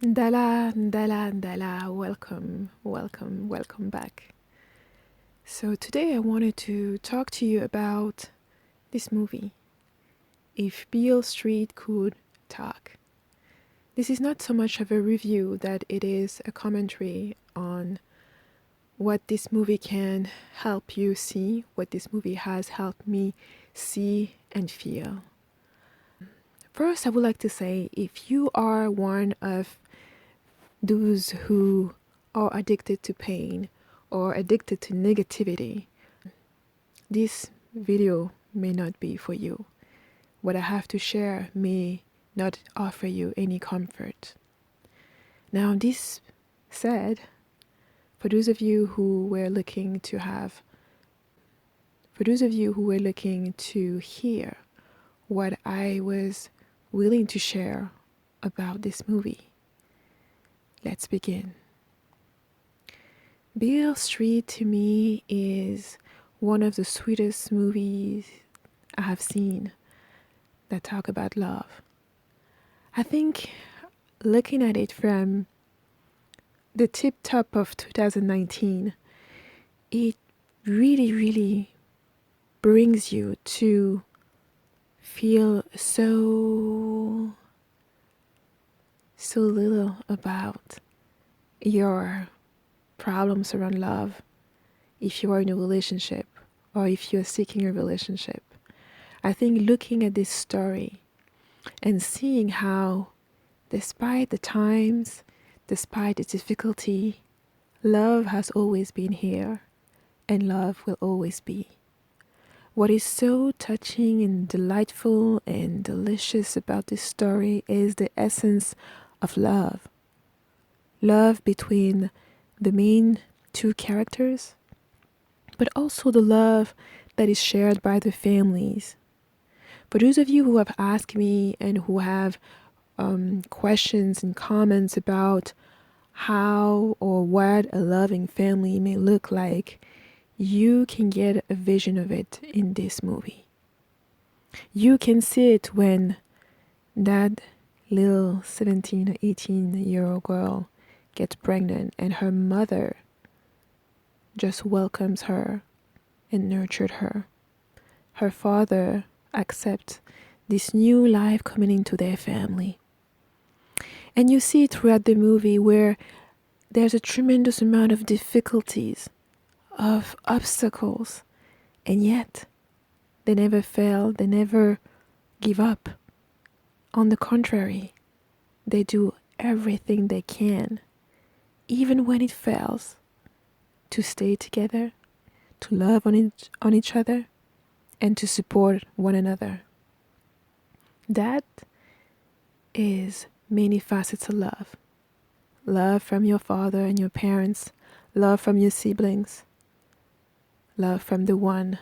Dala, Dala, Dala, welcome back. So today I wanted to talk to you about this movie, If Beale Street Could Talk. This is not so much of a review that it is a commentary on what this movie can help you see, what this movie has helped me see and feel. First, I would like to say if you are one of those who are addicted to pain or addicted to negativity, this video may not be for you. What I have to share may not offer you any comfort. Now, this said, for those of you who were looking to hear what I was willing to share about this movie, let's begin. Beale Street to me is one of the sweetest movies I have seen that talk about love. I think looking at it from the tip top of 2019, it really brings you to feel so little about your problems around love if you are in a relationship or if you're seeking a relationship. I think looking at this story and seeing how, despite the times, despite the difficulty, love has always been here and love will always be. What is so touching and delightful and delicious about this story is the essence of love. Love between the main two characters, but also the love that is shared by the families. For those of you who have asked me and who have questions and comments about how or what a loving family may look like, you can get a vision of it in this movie. You can see it when that little 17 or 18-year-old girl gets pregnant and her mother just welcomes her and nurtured her. Her father accepts this new life coming into their family. And you see throughout the movie where there's a tremendous amount of difficulties, of obstacles, and yet they never fail, they never give up. On the contrary, they do everything they can, even when it fails, to stay together, to love on each other, and to support one another. That is many facets of love. Love from your father and your parents, love from your siblings, love from the one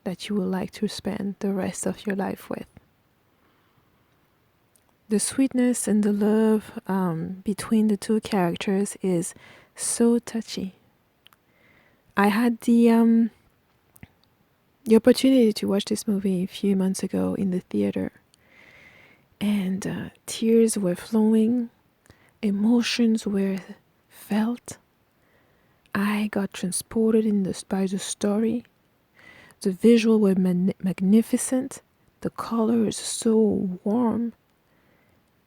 that you would like to spend the rest of your life with. The sweetness and the love between the two characters is so touchy. I had the opportunity to watch this movie a few months ago in the theater, and tears were flowing, emotions were felt. I got transported by the story. The visual were magnificent, the colors so warm,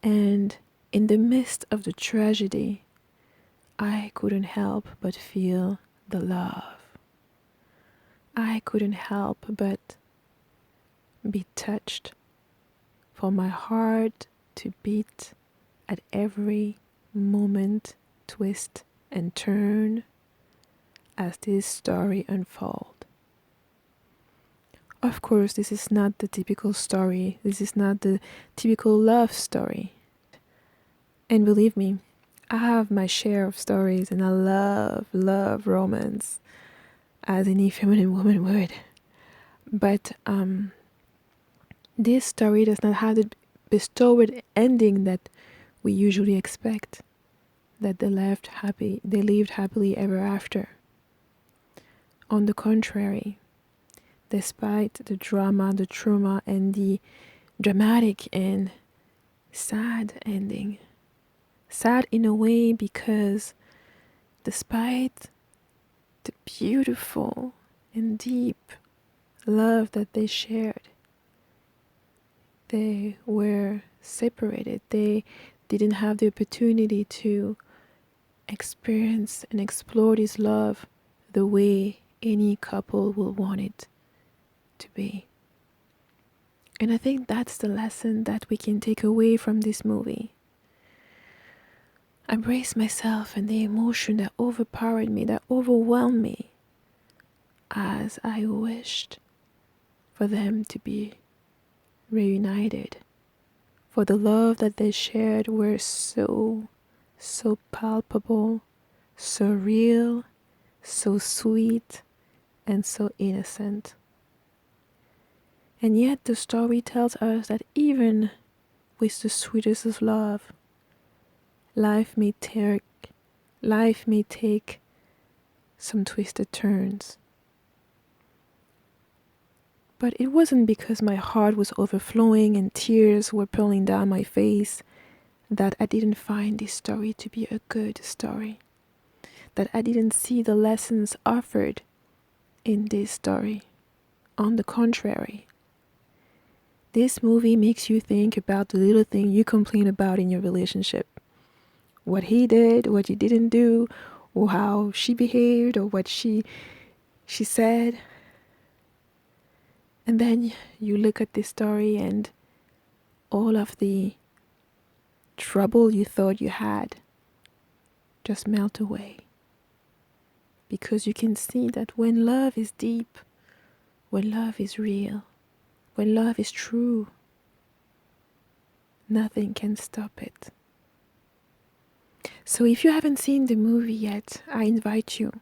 and in the midst of the tragedy, I couldn't help but feel the love. I couldn't help but be touched, for my heart to beat at every moment, twist and turn as this story unfolds. Of course, this is not the typical story. This is not the typical love story. And believe me, I have my share of stories and I love romance as any feminine woman would. But this story does not have the bestowed ending that we usually expect, that they lived happily ever after. On the contrary, despite the drama, the trauma, and the dramatic and sad ending, Sad in a way because despite the beautiful and deep love that they shared, they were separated. They didn't have the opportunity to experience and explore this love the way any couple will want it to be. And I think that's the lesson that we can take away from this movie. I braced myself and the emotion that overpowered me, that overwhelmed me, as I wished for them to be reunited. For the love that they shared were so palpable, so real, so sweet, and so innocent. And yet the story tells us that even with the sweetest of love, life may take some twisted turns. But it wasn't because my heart was overflowing and tears were pulling down my face that I didn't find this story to be a good story, that I didn't see the lessons offered in this story. On the contrary, this movie makes you think about the little thing you complain about in your relationship. What he did, what you didn't do, or how she behaved, or what she said. And then you look at this story and all of the trouble you thought you had just melt away. Because you can see that when love is deep, when love is real, when love is true, nothing can stop it. So if you haven't seen the movie yet, I invite you,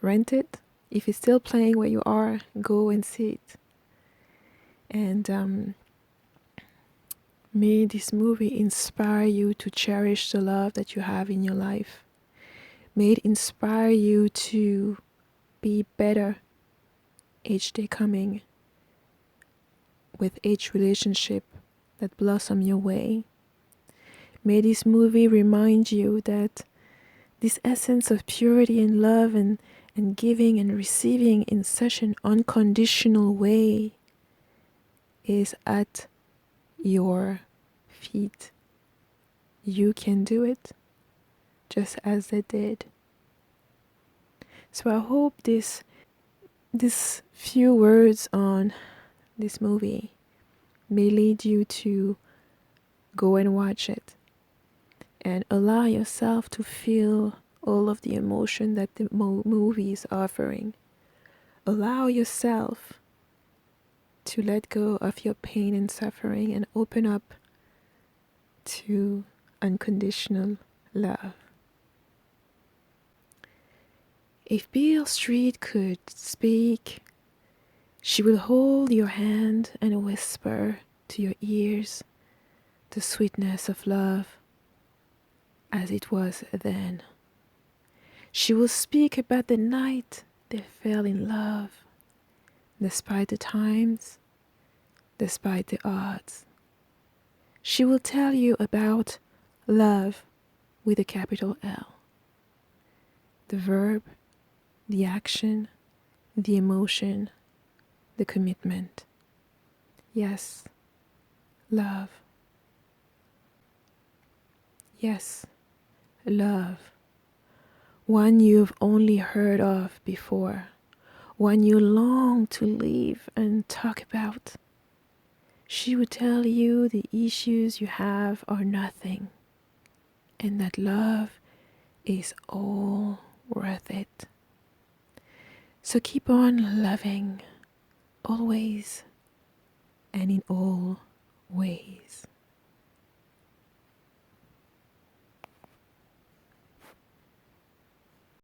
rent it. If it's still playing where you are, go and see it. And may this movie inspire you to cherish the love that you have in your life. May it inspire you to be better each day coming with each relationship that blossom your way. May this movie remind you that this essence of purity and love and giving and receiving in such an unconditional way is at your feet. You can do it just as they did. So I hope this few words on this movie may lead you to go and watch it and allow yourself to feel all of the emotion that the movie is offering. Allow yourself to let go of your pain and suffering and open up to unconditional love. If Beale Street could speak, she will hold your hand and whisper to your ears the sweetness of love as it was then. She will speak about the night they fell in love, despite the times, despite the odds. She will tell you about love with a capital L. The verb, the action, the emotion, the commitment. Yes, love. Yes, love. One you've only heard of before, one you long to live and talk about. She would tell you the issues you have are nothing, and that love is all worth it. So keep on loving, always and in all ways.